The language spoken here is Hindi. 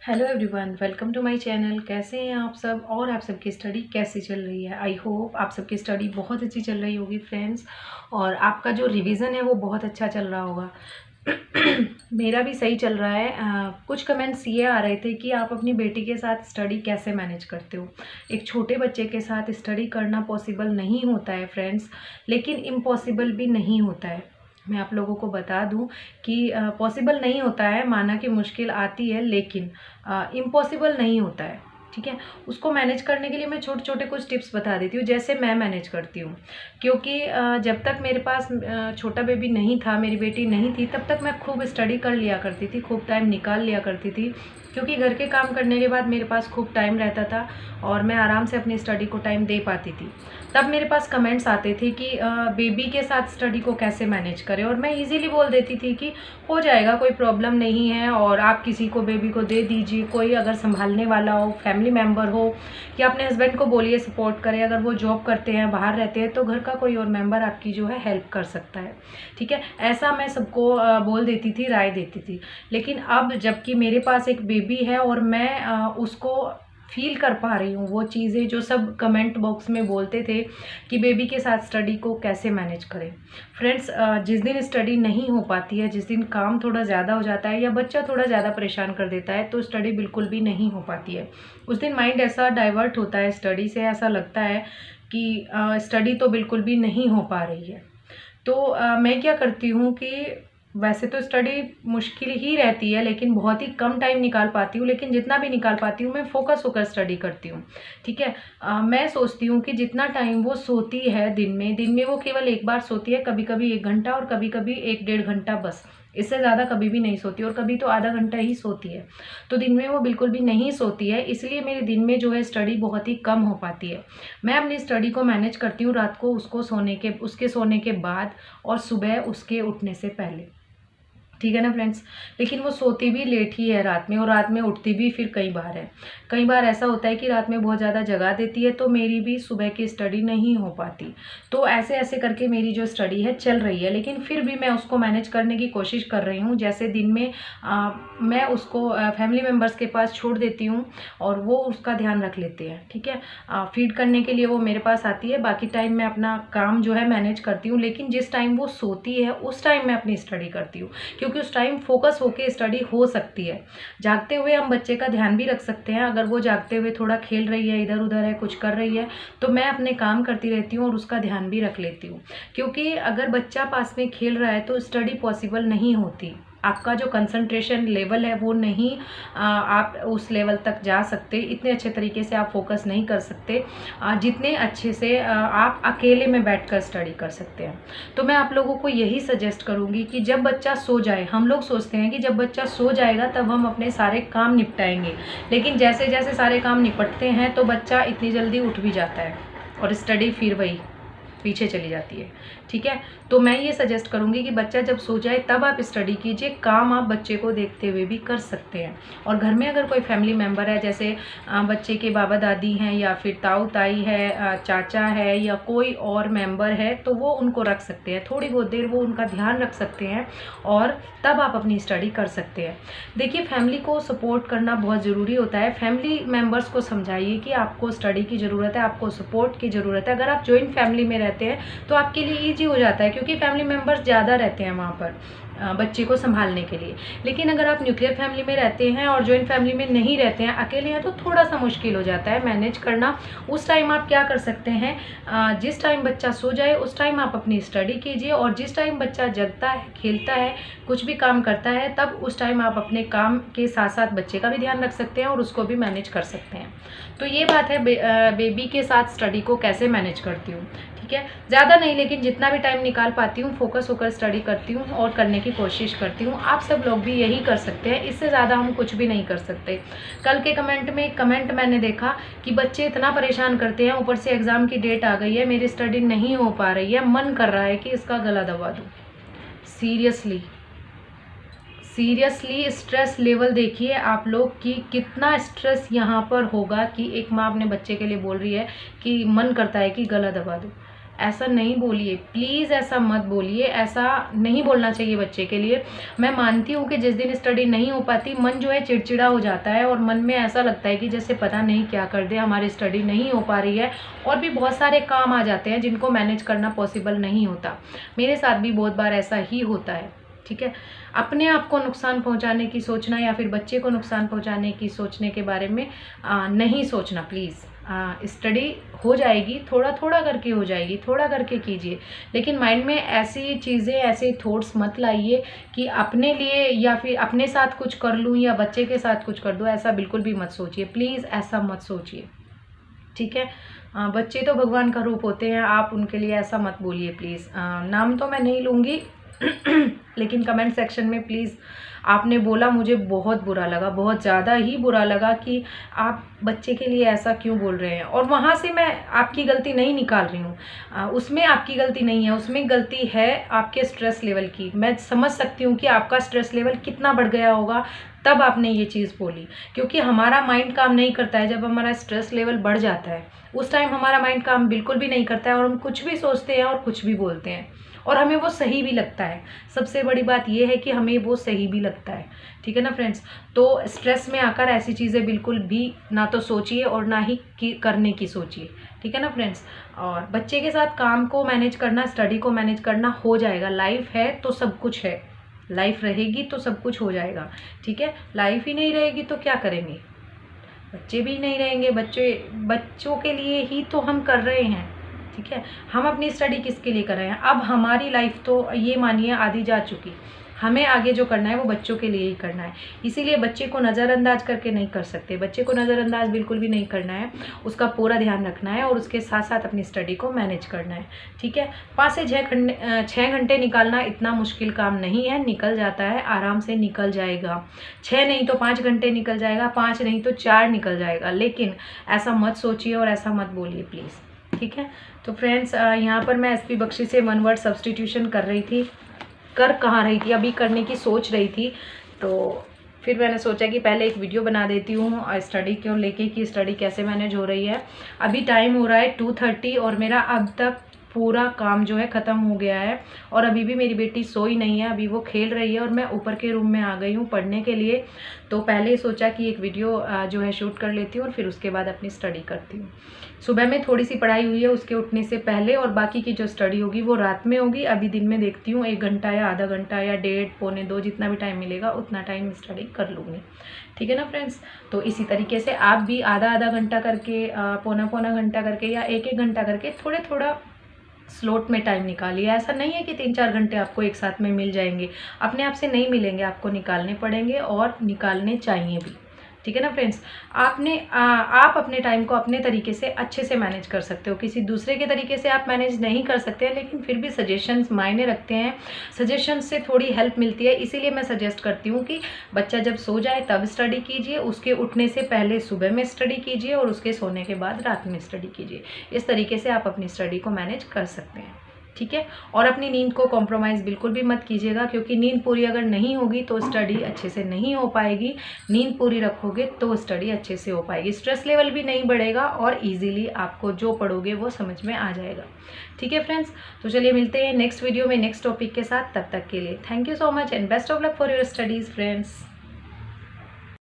Hello everyone, welcome to my channel. कैसे हैं आप सब और आप सबकी स्टडी कैसी चल रही है। आई होप आप सबकी स्टडी बहुत अच्छी चल रही होगी फ्रेंड्स, और आपका जो रिवीजन है वो बहुत अच्छा चल रहा होगा। मेरा भी सही चल रहा है। कुछ कमेंट्स ये आ रहे थे कि आप अपनी बेटी के साथ स्टडी कैसे मैनेज करते हो। एक छोटे बच्चे के साथ स्टडी करना पॉसिबल नहीं होता है फ्रेंड्स, लेकिन इम्पॉसिबल भी नहीं होता है। मैं आप लोगों को बता दूं कि पॉसिबल नहीं होता है, माना कि मुश्किल आती है, लेकिन इम्पॉसिबल नहीं होता है। ठीक है, उसको मैनेज करने के लिए मैं छोटे छोटे कुछ टिप्स बता देती हूँ, जैसे मैं मैनेज करती हूँ। क्योंकि जब तक मेरे पास छोटा बेबी नहीं था, मेरी बेटी नहीं थी, तब तक मैं खूब स्टडी कर लिया करती थी, खूब टाइम निकाल लिया करती थी। क्योंकि घर के काम करने के बाद मेरे पास खूब टाइम रहता था और मैं आराम से अपनी स्टडी को टाइम दे पाती थी। तब मेरे पास कमेंट्स आते थे कि बेबी के साथ स्टडी को कैसे मैनेज करें, और मैं इजीली बोल देती थी कि हो जाएगा, कोई प्रॉब्लम नहीं है, और आप किसी को बेबी को दे दीजिए, कोई अगर संभालने वाला हो, फैमिली मेम्बर हो, या अपने हस्बैंड को बोलिए सपोर्ट करें। अगर वो जॉब करते हैं, बाहर रहते हैं, तो घर का कोई और मेम्बर आपकी जो है हेल्प कर सकता है। ठीक है, ऐसा मैं सबको बोल देती थी, राय देती थी। लेकिन अब जबकि मेरे पास एक बेबी है और मैं उसको फील कर पा रही हूँ वो चीज़ें जो सब कमेंट बॉक्स में बोलते थे कि बेबी के साथ स्टडी को कैसे मैनेज करें। फ्रेंड्स, जिस दिन स्टडी नहीं हो पाती है, जिस दिन काम थोड़ा ज़्यादा हो जाता है या बच्चा थोड़ा ज़्यादा परेशान कर देता है, तो स्टडी बिल्कुल भी नहीं हो पाती है। उस दिन माइंड ऐसा डाइवर्ट होता है स्टडी से, ऐसा लगता है कि स्टडी तो बिल्कुल भी नहीं हो पा रही है। तो मैं क्या करती हूँ कि वैसे तो स्टडी मुश्किल ही रहती है, लेकिन बहुत ही कम टाइम निकाल पाती हूँ, लेकिन जितना भी निकाल पाती हूँ मैं फोकस होकर स्टडी करती हूँ। ठीक है, मैं सोचती हूँ कि जितना टाइम वो सोती है दिन में वो केवल एक बार सोती है, कभी कभी 1 घंटा और कभी कभी 1-1.5 घंटा, बस इससे ज़्यादा कभी भी नहीं सोती, और कभी तो आधा घंटा ही सोती है। तो दिन में वो बिल्कुल भी नहीं सोती है, इसलिए मेरे दिन में जो है स्टडी बहुत ही कम हो पाती है। मैं अपनी स्टडी को मैनेज करती हूँ रात को उसके सोने के बाद और सुबह उसके उठने से पहले। ठीक है ना फ्रेंड्स। लेकिन वो सोती भी लेट ही है रात में, और रात में उठती भी फिर कई बार है। कई बार ऐसा होता है कि रात में बहुत ज़्यादा जगा देती है, तो मेरी भी सुबह की स्टडी नहीं हो पाती। तो ऐसे ऐसे करके मेरी जो स्टडी है चल रही है, लेकिन फिर भी मैं उसको मैनेज करने की कोशिश कर रही हूँ। जैसे दिन में मैं उसको फैमिली मेम्बर्स के पास छोड़ देती हूँ और वो उसका ध्यान रख लेते हैं। ठीक है, फीड करने के लिए वो मेरे पास आती है, बाकी टाइम मैं अपना काम जो है मैनेज करती हूँ। लेकिन जिस टाइम वो सोती है उस टाइम मैं अपनी स्टडी करती हूँ, क्योंकि उस टाइम फोकस होके स्टडी हो सकती है। जागते हुए हम बच्चे का ध्यान भी रख सकते हैं। अगर वो जागते हुए थोड़ा खेल रही है, इधर उधर है, कुछ कर रही है, तो मैं अपने काम करती रहती हूँ और उसका ध्यान भी रख लेती हूँ। क्योंकि अगर बच्चा पास में खेल रहा है तो स्टडी पॉसिबल नहीं होती। आपका जो कंसंट्रेशन लेवल है वो नहीं, आप उस लेवल तक जा सकते, इतने अच्छे तरीके से आप फोकस नहीं कर सकते जितने अच्छे से आप अकेले में बैठकर स्टडी कर सकते हैं। तो मैं आप लोगों को यही सजेस्ट करूंगी कि जब बच्चा सो जाए, हम लोग सोचते हैं कि जब बच्चा सो जाएगा तब हम अपने सारे काम निपटाएंगे, लेकिन जैसे जैसे सारे काम निपटते हैं तो बच्चा इतनी जल्दी उठ भी जाता है और स्टडी फिर वही पीछे चली जाती है। ठीक है, तो मैं ये सजेस्ट करूंगी कि बच्चा जब सो जाए तब आप स्टडी कीजिए। काम आप बच्चे को देखते हुए भी कर सकते हैं। और घर में अगर कोई फैमिली मेम्बर है, जैसे बच्चे के बाबा दादी हैं, या फिर ताऊ ताई है, चाचा है, या कोई और मेम्बर है, तो वो उनको रख सकते हैं, थोड़ी बहुत देर वो उनका ध्यान रख सकते हैं, और तब आप अपनी स्टडी कर सकते हैं। देखिए, फैमिली को सपोर्ट करना बहुत ज़रूरी होता है। फैमिली मेम्बर्स को समझाइए कि आपको स्टडी की ज़रूरत है, आपको सपोर्ट की ज़रूरत है। अगर आप जॉइंट फैमिली में रहते हैं तो आपके लिए ईजी हो जाता है, क्योंकि फैमिली मेम्बर्स ज़्यादा रहते हैं वहाँ पर बच्चे को संभालने के लिए। लेकिन अगर आप न्यूक्लियर फैमिली में रहते हैं और जॉइंट फैमिली में नहीं रहते हैं, अकेले हैं, तो थोड़ा सा मुश्किल हो जाता है मैनेज करना। उस टाइम आप क्या कर सकते हैं, जिस टाइम बच्चा सो जाए उस टाइम आप अपनी स्टडी कीजिए, और जिस टाइम बच्चा जगता है, खेलता है, कुछ भी काम करता है, तब उस टाइम आप अपने काम के साथ साथ बच्चे का भी ध्यान रख सकते हैं और उसको भी मैनेज कर सकते हैं। तो ये बात है बेबी के साथ स्टडी को कैसे मैनेज करती हूँ। ठीक है, ज़्यादा नहीं, लेकिन जितना भी टाइम निकाल पाती हूँ फोकस होकर स्टडी करती हूँ और करने की कोशिश करती हूँ। आप सब लोग भी यही कर सकते हैं, इससे ज़्यादा हम कुछ भी नहीं कर सकते। कल के कमेंट में एक कमेंट मैंने देखा कि बच्चे इतना परेशान करते हैं, ऊपर से एग्ज़ाम की डेट आ गई है, मेरी स्टडी नहीं हो पा रही है, मन कर रहा है कि इसका गला दबा दूँ। सीरियसली स्ट्रेस लेवल देखिए आप लोग कि कितना स्ट्रेस यहाँ पर होगा कि एक माँ अपने बच्चे के लिए बोल रही है कि मन करता है कि गला दबा दूँ। ऐसा नहीं बोलिए प्लीज़, ऐसा मत बोलिए, ऐसा नहीं बोलना चाहिए बच्चे के लिए। मैं मानती हूँ कि जिस दिन स्टडी नहीं हो पाती मन जो है चिड़चिड़ा हो जाता है और मन में ऐसा लगता है कि जैसे पता नहीं क्या कर दे, हमारी स्टडी नहीं हो पा रही है और भी बहुत सारे काम आ जाते हैं जिनको मैनेज करना पॉसिबल नहीं होता। मेरे साथ भी बहुत बार ऐसा ही होता है। ठीक है, अपने आप को नुकसान पहुंचाने की सोचना या फिर बच्चे को नुकसान पहुंचाने की सोचने के बारे में नहीं सोचना प्लीज़। स्टडी हो जाएगी, थोड़ा थोड़ा करके हो जाएगी, थोड़ा करके कीजिए, लेकिन माइंड में ऐसी चीज़ें, ऐसे थॉट्स मत लाइए कि अपने लिए या फिर अपने साथ कुछ कर लूँ या बच्चे के साथ कुछ कर दूँ। ऐसा बिल्कुल भी मत सोचिए प्लीज़, ऐसा मत सोचिए। ठीक है, बच्चे तो भगवान का रूप होते हैं, आप उनके लिए ऐसा मत बोलिए प्लीज़। नाम तो मैं नहीं लूँगी लेकिन कमेंट सेक्शन में प्लीज़, आपने बोला मुझे बहुत बुरा लगा, बहुत ज़्यादा ही बुरा लगा कि आप बच्चे के लिए ऐसा क्यों बोल रहे हैं। और वहाँ से मैं आपकी गलती नहीं निकाल रही हूँ, उसमें आपकी गलती नहीं है, उसमें गलती है आपके स्ट्रेस लेवल की। मैं समझ सकती हूँ कि आपका स्ट्रेस लेवल कितना बढ़ गया होगा, तब आपने ये चीज़ बोली। क्योंकि हमारा माइंड काम नहीं करता है, जब हमारा स्ट्रेस लेवल बढ़ जाता है उस टाइम हमारा माइंड काम बिल्कुल भी नहीं करता है और हम कुछ भी सोचते हैं और कुछ भी बोलते हैं और हमें वो सही भी लगता है। सबसे बड़ी बात ये है कि हमें वो सही भी लगता है। ठीक है ना फ्रेंड्स, तो स्ट्रेस में आकर ऐसी चीज़ें बिल्कुल भी ना तो सोचिए और ना ही करने की सोचिए। ठीक है ना फ्रेंड्स, और बच्चे के साथ काम को मैनेज करना, स्टडी को मैनेज करना हो जाएगा। लाइफ है तो सब कुछ है, लाइफ रहेगी तो सब कुछ हो जाएगा। ठीक है, लाइफ ही नहीं रहेगी तो क्या करेंगे, बच्चे भी नहीं रहेंगे, बच्चों के लिए ही तो हम कर रहे हैं। ठीक है, हम अपनी स्टडी किसके लिए कर रहे हैं। अब हमारी लाइफ तो ये मानिए आधी जा चुकी, हमें आगे जो करना है वो बच्चों के लिए ही करना है। इसीलिए बच्चे को नज़रअंदाज करके नहीं कर सकते, बच्चे को नज़रअंदाज बिल्कुल भी नहीं करना है, उसका पूरा ध्यान रखना है और उसके साथ साथ अपनी स्टडी को मैनेज करना है। ठीक है, 5 से 6 घंटे निकालना इतना मुश्किल काम नहीं है, निकल जाता है, आराम से निकल जाएगा। 6 नहीं तो 5 घंटे निकल जाएगा, 5 नहीं तो 4 निकल जाएगा। लेकिन ऐसा मत सोचिए और ऐसा मत बोलिए प्लीज़। ठीक है, तो फ्रेंड्स यहाँ पर मैं एसपी बख्शी से 1 वर्ड सब्सटीट्यूशन कर रही थी, कर कहाँ रही थी, अभी करने की सोच रही थी। तो फिर मैंने सोचा कि पहले एक वीडियो बना देती हूँ स्टडी क्यों लेके, कि स्टडी कैसे मैनेज हो रही है। अभी टाइम हो रहा है 2:30 और मेरा अब तक पूरा काम जो है ख़त्म हो गया है और अभी भी मेरी बेटी सोई नहीं है, अभी वो खेल रही है और मैं ऊपर के रूम में आ गई हूँ पढ़ने के लिए। तो पहले सोचा कि एक वीडियो जो है शूट कर लेती हूँ और फिर उसके बाद अपनी स्टडी करती हूँ। सुबह में थोड़ी सी पढ़ाई हुई है उसके उठने से पहले, और बाकी की जो स्टडी होगी वो रात में होगी। अभी दिन में देखती हूँ 1 घंटा या आधा घंटा या 1.5 पौने 2 जितना भी टाइम मिलेगा उतना टाइम स्टडी कर लूँगी। ठीक है ना फ्रेंड्स, तो इसी तरीके से आप भी आधा घंटा करके, पौना घंटा करके या 1 घंटा करके थोड़े थोड़ा स्लॉट में टाइम निकालिए। ऐसा नहीं है कि 3-4 घंटे आपको एक साथ में मिल जाएंगे, अपने आप से नहीं मिलेंगे, आपको निकालने पड़ेंगे और निकालने चाहिए भी। ठीक है ना फ्रेंड्स, आप अपने टाइम को अपने तरीके से अच्छे से मैनेज कर सकते हो, किसी दूसरे के तरीके से आप मैनेज नहीं कर सकते हैं, लेकिन फिर भी सजेशंस मायने रखते हैं, सजेशंस से थोड़ी हेल्प मिलती है। इसीलिए मैं सजेस्ट करती हूँ कि बच्चा जब सो जाए तब स्टडी कीजिए, उसके उठने से पहले सुबह में स्टडी कीजिए और उसके सोने के बाद रात में स्टडी कीजिए। इस तरीके से आप अपनी स्टडी को मैनेज कर सकते हैं। ठीक है, और अपनी नींद को कॉम्प्रोमाइज़ बिल्कुल भी मत कीजिएगा, क्योंकि नींद पूरी अगर नहीं होगी तो स्टडी अच्छे से नहीं हो पाएगी। नींद पूरी रखोगे तो स्टडी अच्छे से हो पाएगी, स्ट्रेस लेवल भी नहीं बढ़ेगा और इजीली आपको जो पढ़ोगे वो समझ में आ जाएगा। ठीक है फ्रेंड्स, तो चलिए मिलते हैं नेक्स्ट वीडियो में नेक्स्ट टॉपिक के साथ। तब तक के लिए thank you so much and best of luck for your studies friends.